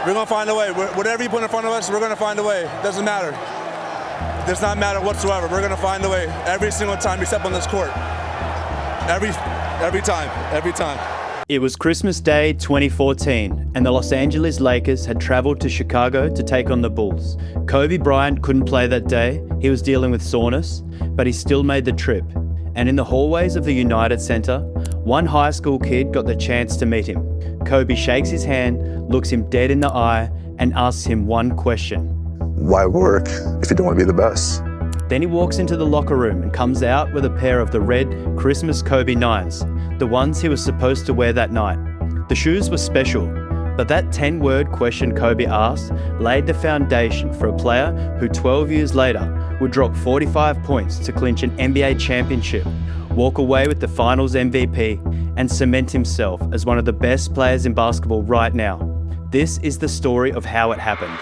We're going to find a way. Whatever you put in front of us, we're going to find a way. It doesn't matter. It does not matter whatsoever. We're going to find a way every single time we step on this court. Every time. It was Christmas Day 2014, and the Los Angeles Lakers had traveled to Chicago to take on the Bulls. Kobe Bryant couldn't play that day. He was dealing with soreness, but he still made the trip. And in the hallways of the United Center, one high school kid got the chance to meet him. Kobe shakes his hand, looks him dead in the eye, and asks him one question. Why work if you don't want to be the best? Then he walks into the locker room and comes out with a pair of the red Christmas Kobe 9s, the ones he was supposed to wear that night. The shoes were special, but that 10-word question Kobe asked laid the foundation for a player who 12 years later would drop 45 points to clinch an NBA championship, walk away with the finals MVP, and cement himself as one of the best players in basketball right now. This is the story of how it happened.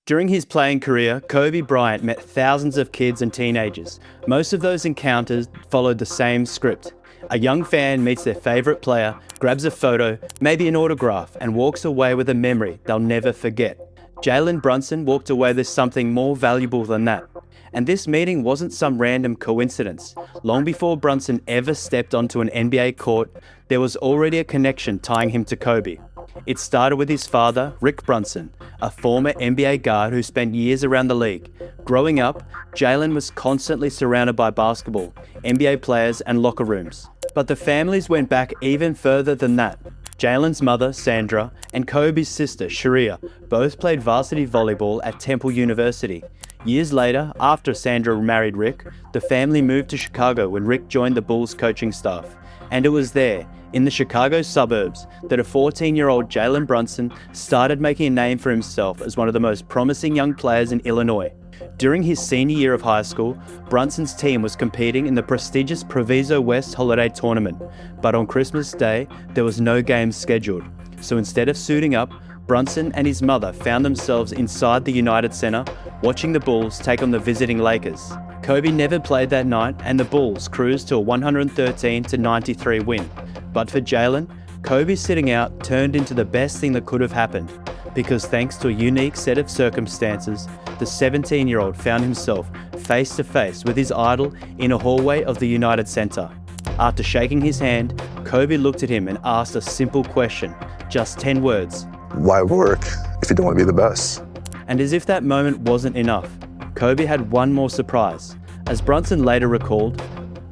During his playing career, Kobe Bryant met thousands of kids and teenagers. Most of those encounters followed the same script. A young fan meets their favourite player, grabs a photo, maybe an autograph, and walks away with a memory they'll never forget. Jalen Brunson walked away with something more valuable than that. And this meeting wasn't some random coincidence. Long before Brunson ever stepped onto an NBA court, there was already a connection tying him to Kobe. It started with his father, Rick Brunson, a former NBA guard who spent years around the league. Growing up, Jalen was constantly surrounded by basketball, NBA players, and locker rooms. But the families went back even further than that. Jalen's mother, Sandra, and Kobe's sister, Sharia, both played varsity volleyball at Temple University. Years later, after Sandra married Rick, the family moved to Chicago when Rick joined the Bulls coaching staff. And it was there, in the Chicago suburbs, that a 14-year-old Jalen Brunson started making a name for himself as one of the most promising young players in Illinois. During his senior year of high school, Brunson's team was competing in the prestigious Proviso West Holiday Tournament, but on Christmas Day, there was no games scheduled. So instead of suiting up, Brunson and his mother found themselves inside the United Center, watching the Bulls take on the visiting Lakers. Kobe never played that night, and the Bulls cruised to a 113-93 win. But for Jalen, Kobe's sitting out turned into the best thing that could have happened, because thanks to a unique set of circumstances, the 17-year-old found himself face to face with his idol in a hallway of the United Center. After shaking his hand, Kobe looked at him and asked a simple question, just 10 words. Why work if you don't want to be the best? And as if that moment wasn't enough, Kobe had one more surprise. As Brunson later recalled,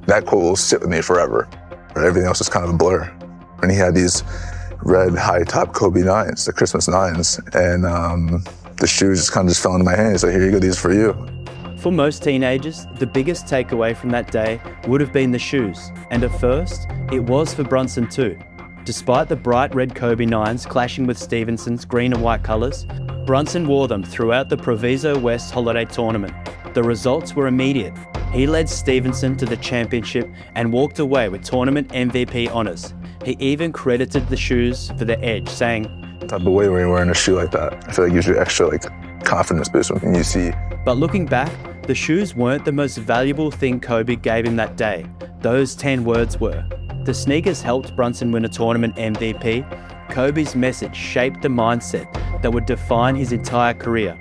that quote will sit with me forever. Everything else is kind of a blur. And he had these red high-top Kobe 9s, the Christmas 9s, and the shoes just kind of fell into my hands. So here you go, these are for you. For most teenagers, the biggest takeaway from that day would have been the shoes. And at first, it was for Brunson too. Despite the bright red Kobe 9s clashing with Stevenson's green and white colours, Brunson wore them throughout the Proviso West Holiday Tournament. The results were immediate. He led Stevenson to the championship and walked away with tournament MVP honours. He even credited the shoes for the edge, saying, "Type of way when you're wearing a shoe like that, I feel like it gives you extra confidence boost when you see." But looking back, the shoes weren't the most valuable thing Kobe gave him that day. Those 10 words were. The sneakers helped Brunson win a tournament MVP. Kobe's message shaped the mindset that would define his entire career.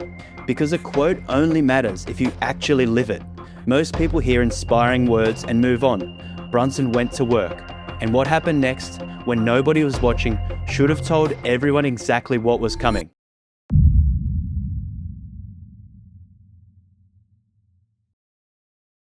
Because a quote only matters if you actually live it. Most people hear inspiring words and move on. Brunson went to work. And what happened next, when nobody was watching, should have told everyone exactly what was coming.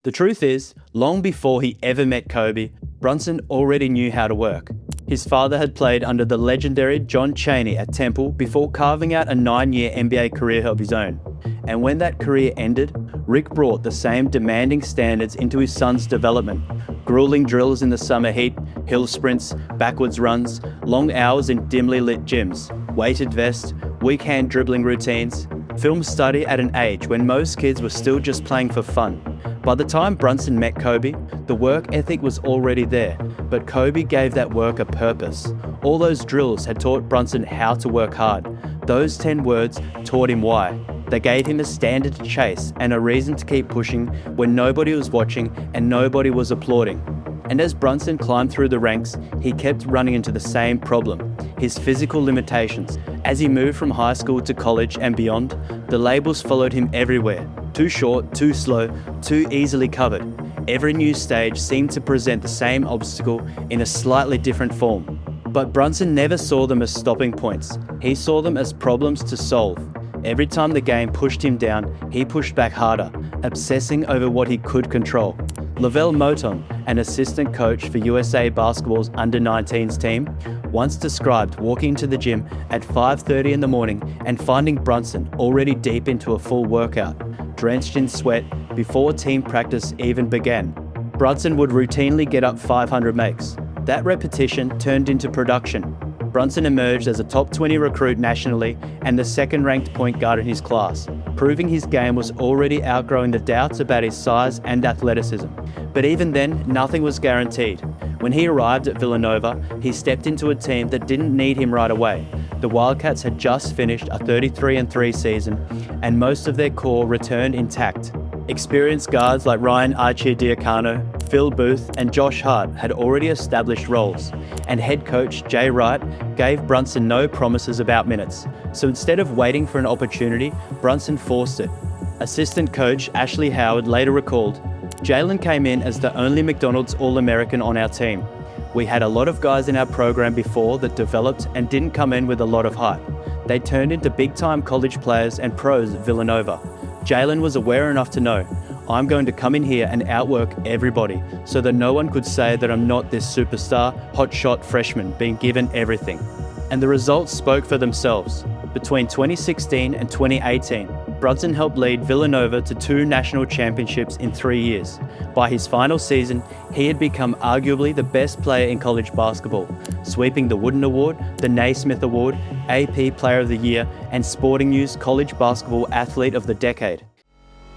The truth is, long before he ever met Kobe, Brunson already knew how to work. His father had played under the legendary John Chaney at Temple before carving out a 9-year NBA career of his own. And when that career ended, Rick brought the same demanding standards into his son's development. Grueling drills in the summer heat, hill sprints, backwards runs, long hours in dimly lit gyms, weighted vest, weak hand dribbling routines, film study at an age when most kids were still just playing for fun. By the time Brunson met Kobe, the work ethic was already there, but Kobe gave that work a purpose. All those drills had taught Brunson how to work hard. Those 10 words taught him why. They gave him a standard to chase and a reason to keep pushing when nobody was watching and nobody was applauding. And as Brunson climbed through the ranks, he kept running into the same problem, his physical limitations. As he moved from high school to college and beyond, the labels followed him everywhere. Too short, too slow, too easily covered. Every new stage seemed to present the same obstacle in a slightly different form. But Brunson never saw them as stopping points. He saw them as problems to solve. Every time the game pushed him down, he pushed back harder, obsessing over what he could control. Lavelle Moton, an assistant coach for USA Basketball's under-19s team, once described walking to the gym at 5:30 in the morning and finding Brunson already deep into a full workout, drenched in sweat before team practice even began. Brunson would routinely get up 500 makes. That repetition turned into production. Brunson emerged as a top 20 recruit nationally and the second-ranked point guard in his class, proving his game was already outgrowing the doubts about his size and athleticism. But even then, nothing was guaranteed. When he arrived at Villanova, he stepped into a team that didn't need him right away. The Wildcats had just finished a 33-3 season, and most of their core returned intact. Experienced guards like Ryan Archie-Diacono, Phil Booth, and Josh Hart had already established roles, and head coach Jay Wright gave Brunson no promises about minutes. So instead of waiting for an opportunity, Brunson forced it. Assistant coach Ashley Howard later recalled, "Jalen came in as the only McDonald's All-American on our team. We had a lot of guys in our program before that developed and didn't come in with a lot of hype. They turned into big-time college players and pros at Villanova. Jalen was aware enough to know, I'm going to come in here and outwork everybody so that no one could say that I'm not this superstar, hotshot freshman being given everything." And the results spoke for themselves. Between 2016 and 2018, Brunson helped lead Villanova to 2 national championships in 3 years. By his final season, he had become arguably the best player in college basketball, sweeping the Wooden Award, the Naismith Award, AP Player of the Year, and Sporting News College Basketball Athlete of the Decade.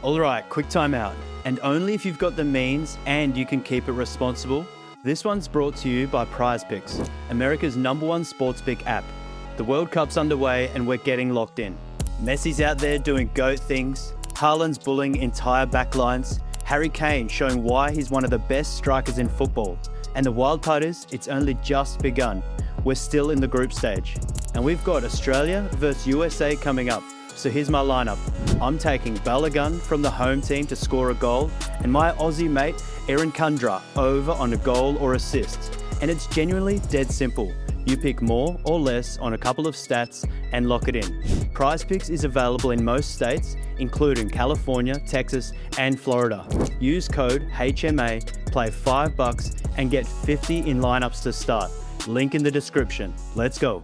Alright, quick time out. And only if you've got the means and you can keep it responsible. This one's brought to you by PrizePicks, America's #1 sportsbook app. The World Cup's underway and we're getting locked in. Messi's out there doing GOAT things, Haaland's bullying entire backlines, Harry Kane showing why he's one of the best strikers in football. And the wild part is, it's only just begun. We're still in the group stage. And we've got Australia versus USA coming up. So here's my lineup. I'm taking Balogun from the home team to score a goal, and my Aussie mate Aaron Kundra over on a goal or assist. And it's genuinely dead simple. You pick more or less on a couple of stats and lock it in. PrizePicks is available in most states, including California, Texas, and Florida. Use code HMA, play $5 and get 50 in lineups to start. Link in the description. Let's go.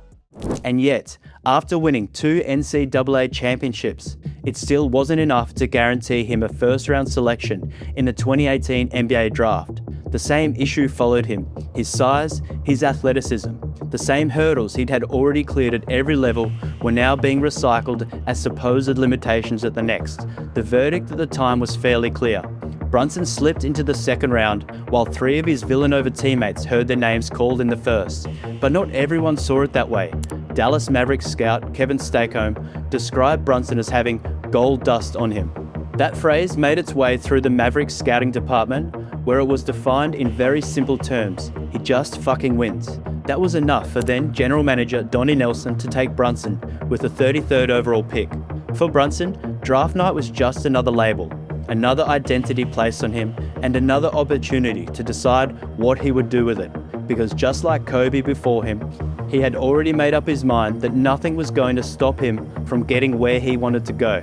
And yet, after winning 2 NCAA championships, it still wasn't enough to guarantee him a first-round selection in the 2018 NBA draft. The same issue followed him: his size, his athleticism. The same hurdles he'd had already cleared at every level were now being recycled as supposed limitations at the next. The verdict at the time was fairly clear. Brunson slipped into the second round, while 3 of his Villanova teammates heard their names called in the first. But not everyone saw it that way. Dallas Mavericks scout Kevin Stakehome described Brunson as having gold dust on him. That phrase made its way through the Mavericks scouting department, where it was defined in very simple terms: he just fucking wins. That was enough for then General Manager Donnie Nelson to take Brunson with the 33rd overall pick. For Brunson, draft night was just another label, another identity placed on him, and another opportunity to decide what he would do with it. Because just like Kobe before him, he had already made up his mind that nothing was going to stop him from getting where he wanted to go.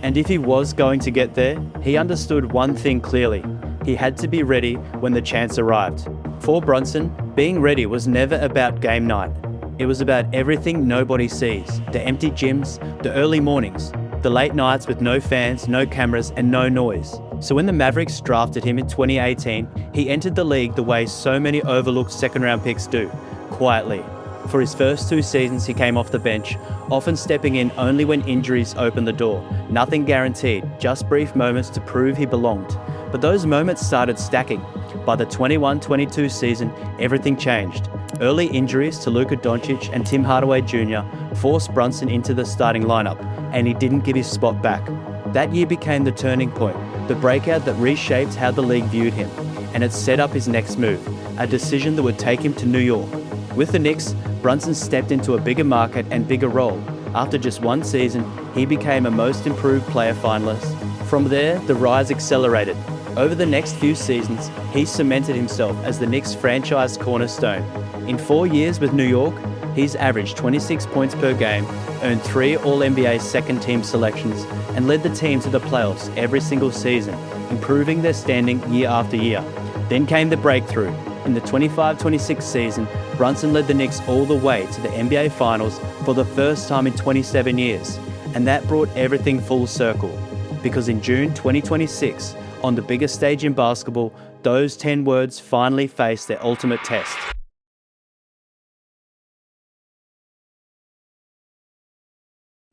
And if he was going to get there, he understood one thing clearly: he had to be ready when the chance arrived. For Brunson, being ready was never about game night. It was about everything nobody sees: the empty gyms, the early mornings, the late nights with no fans, no cameras, and no noise. So when the Mavericks drafted him in 2018, he entered the league the way so many overlooked second-round picks do: quietly. For his first 2 seasons, he came off the bench, often stepping in only when injuries opened the door. Nothing guaranteed, just brief moments to prove he belonged. But those moments started stacking. By the 21-22 season, everything changed. Early injuries to Luka Doncic and Tim Hardaway Jr. forced Brunson into the starting lineup, and he didn't get his spot back. That year became the turning point, the breakout that reshaped how the league viewed him. and had set up his next move, a decision that would take him to New York. With the Knicks, Brunson stepped into a bigger market and bigger role. After just one season, he became a Most Improved Player finalist. From there, the rise accelerated. Over the next few seasons, he cemented himself as the Knicks' franchise cornerstone. In 4 years with New York, he's averaged 26 points per game, earned 3 All-NBA second-team selections, and led the team to the playoffs every single season, improving their standing year after year. Then came the breakthrough. In the 25-26 season, Brunson led the Knicks all the way to the NBA Finals for the first time in 27 years, and that brought everything full circle. Because in June 2026, on the biggest stage in basketball, those 10 words finally faced their ultimate test.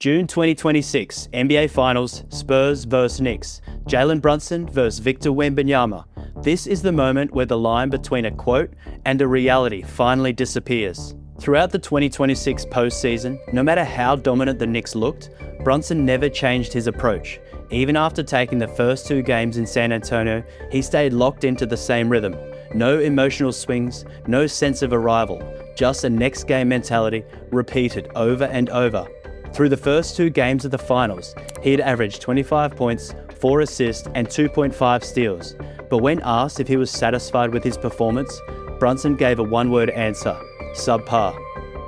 June 2026, NBA Finals, Spurs vs Knicks, Jalen Brunson vs Victor Wembanyama. This is the moment where the line between a quote and a reality finally disappears. Throughout the 2026 postseason, no matter how dominant the Knicks looked, Brunson never changed his approach. Even after taking the first 2 games in San Antonio, he stayed locked into the same rhythm. No emotional swings, no sense of arrival, just a next game mentality repeated over and over. Through the first 2 games of the finals, he had averaged 25 points, 4 assists, and 2.5 steals. But when asked if he was satisfied with his performance, Brunson gave a one-word answer: subpar.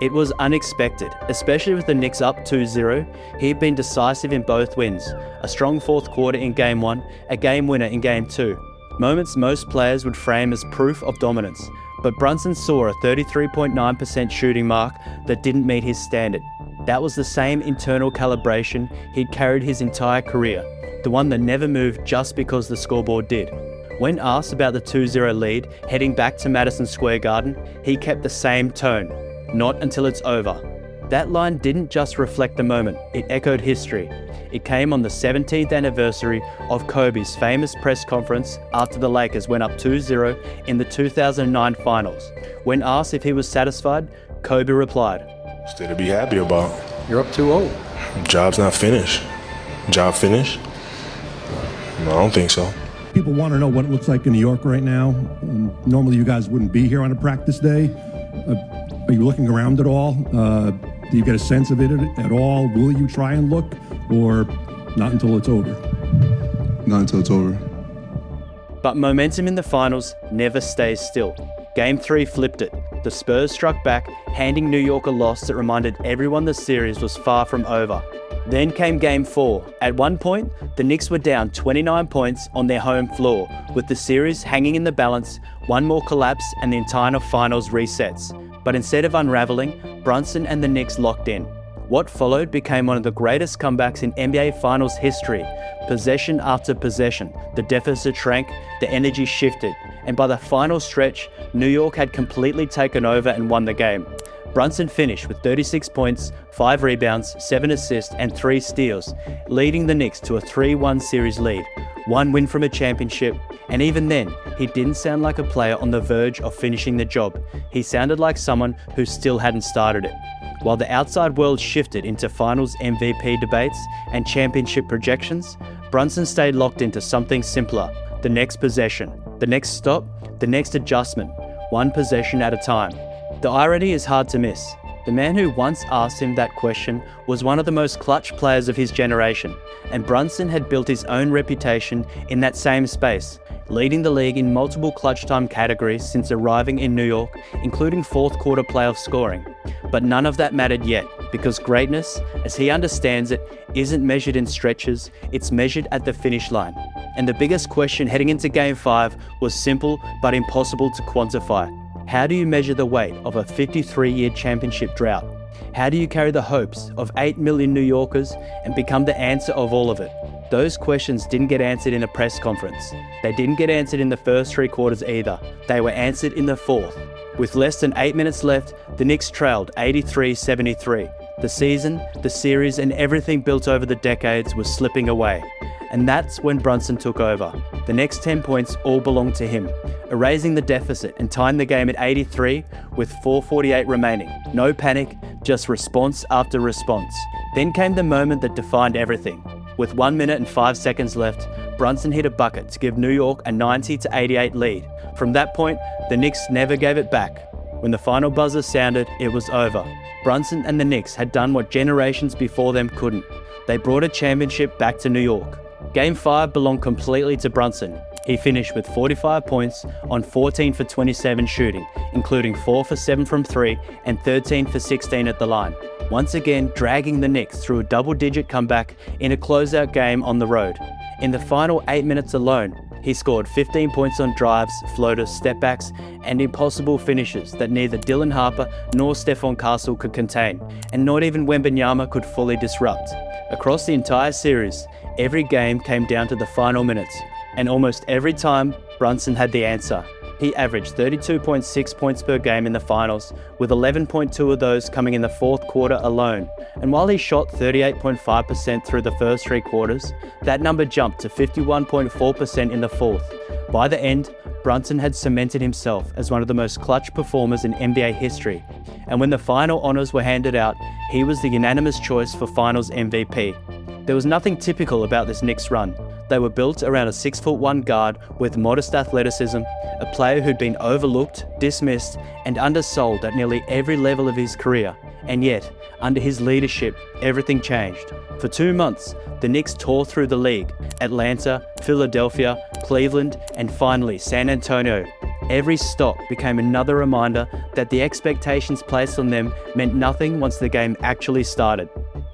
It was unexpected, especially with the Knicks up 2-0. He had been decisive in both wins, a strong fourth quarter in Game 1, a game winner in Game 2. Moments most players would frame as proof of dominance, but Brunson saw a 33.9% shooting mark that didn't meet his standard. That was the same internal calibration he'd carried his entire career, the one that never moved just because the scoreboard did. When asked about the 2-0 lead heading back to Madison Square Garden, he kept the same tone: not until it's over. That line didn't just reflect the moment, it echoed history. It came on the 17th anniversary of Kobe's famous press conference after the Lakers went up 2-0 in the 2009 finals. When asked if he was satisfied, Kobe replied, "Still to be happy about. You're up 2-0. Job's not finished. Job finished? No, I don't think so. People want to know what it looks like in New York right now. Normally you guys wouldn't be here on a practice day. Are you looking around at all? Do you get a sense of it at all? Will you try and look, or not until it's over? Not until it's over. But momentum in the finals never stays still. Game 3 flipped it. The Spurs struck back, handing New York a loss that reminded everyone the series was far from over. Then came Game 4. At one point, the Knicks were down 29 points on their home floor, with the series hanging in the balance, one more collapse and the entire finals resets. But instead of unraveling, Brunson and the Knicks locked in. What followed became one of the greatest comebacks in NBA Finals history. Possession after possession, the deficit shrank, the energy shifted, and by the final stretch, New York had completely taken over and won the game. Brunson finished with 36 points, 5 rebounds, 7 assists, and 3 steals, leading the Knicks to a 3-1 series lead, 1 win from a championship, and even then, he didn't sound like a player on the verge of finishing the job. He sounded like someone who still hadn't started it. While the outside world shifted into Finals MVP debates and championship projections, Brunson stayed locked into something simpler: the next possession, the next stop, the next adjustment, one possession at a time. The irony is hard to miss. The man who once asked him that question was one of the most clutch players of his generation, and Brunson had built his own reputation in that same space, leading the league in multiple clutch time categories since arriving in New York, including fourth quarter playoff scoring. But none of that mattered yet, because greatness, as he understands it, isn't measured in stretches, it's measured at the finish line. And the biggest question heading into Game 5 was simple but impossible to quantify. How do you measure the weight of a 53-year championship drought? How do you carry the hopes of 8 million New Yorkers and become the answer of all of it? Those questions didn't get answered in a press conference. They didn't get answered in the first 3 quarters either. They were answered in the fourth. With less than 8 minutes left, the Knicks trailed 83-73. The season, the series, and everything built over the decades was slipping away. And that's when Brunson took over. The next 10 points all belonged to him, erasing the deficit and tying the game at 83 with 4:48 remaining. No panic, just response after response. Then came the moment that defined everything. With 1 minute and 5 seconds left, Brunson hit a bucket to give New York a 90-88 lead. From that point, the Knicks never gave it back. When the final buzzer sounded, it was over. Brunson and the Knicks had done what generations before them couldn't. They brought a championship back to New York. Game 5 belonged completely to Brunson. He finished with 45 points on 14 for 27 shooting, including 4 for 7 from 3 and 13 for 16 at the line, once again dragging the Knicks through a double-digit comeback in a closeout game on the road. In the final 8 minutes alone, he scored 15 points on drives, floaters, stepbacks, and impossible finishes that neither Dylan Harper nor Stephon Castle could contain, and not even Wembanyama could fully disrupt. Across the entire series, every game came down to the final minutes, and almost every time, Brunson had the answer. He averaged 32.6 points per game in the finals, with 11.2 of those coming in the fourth quarter alone. And while he shot 38.5% through the first 3 quarters, that number jumped to 51.4% in the fourth. By the end, Brunson had cemented himself as one of the most clutch performers in NBA history. And when the final honors were handed out, he was the unanimous choice for Finals MVP. There was nothing typical about this Knicks run. They were built around a 6'1" guard with modest athleticism, a player who'd been overlooked, dismissed, and undersold at nearly every level of his career. And yet, under his leadership, everything changed. For 2 months, the Knicks tore through the league: Atlanta, Philadelphia, Cleveland, and finally San Antonio. Every stop became another reminder that the expectations placed on them meant nothing once the game actually started.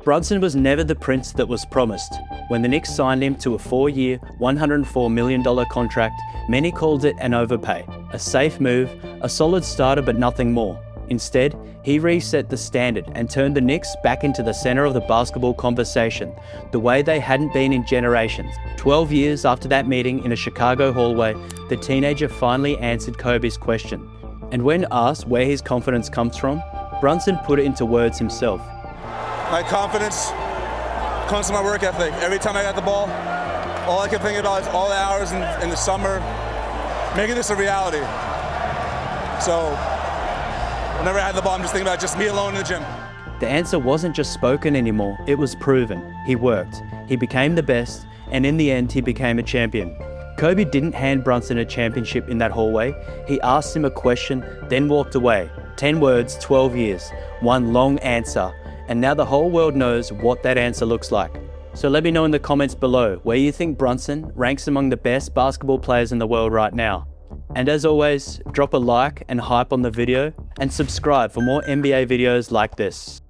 Brunson was never the prince that was promised. When the Knicks signed him to a 4-year, $104 million contract, many called it an overpay, a safe move, a solid starter but nothing more. Instead, he reset the standard and turned the Knicks back into the center of the basketball conversation, the way they hadn't been in generations. 12 years after that meeting in a Chicago hallway, the teenager finally answered Kobe's question. And when asked where his confidence comes from, Brunson put it into words himself. My confidence comes from my work ethic. Every time I got the ball, all I can think about is all the hours in the summer, making this a reality. So whenever I had the ball, I'm just thinking about just me alone in the gym. The answer wasn't just spoken anymore, it was proven. He worked, he became the best, and in the end, he became a champion. Kobe didn't hand Brunson a championship in that hallway. He asked him a question, then walked away. 10 words, 12 years, one long answer. And now the whole world knows what that answer looks like. So let me know in the comments below where you think Brunson ranks among the best basketball players in the world right now. And as always, drop a like and hype on the video, and subscribe for more NBA videos like this.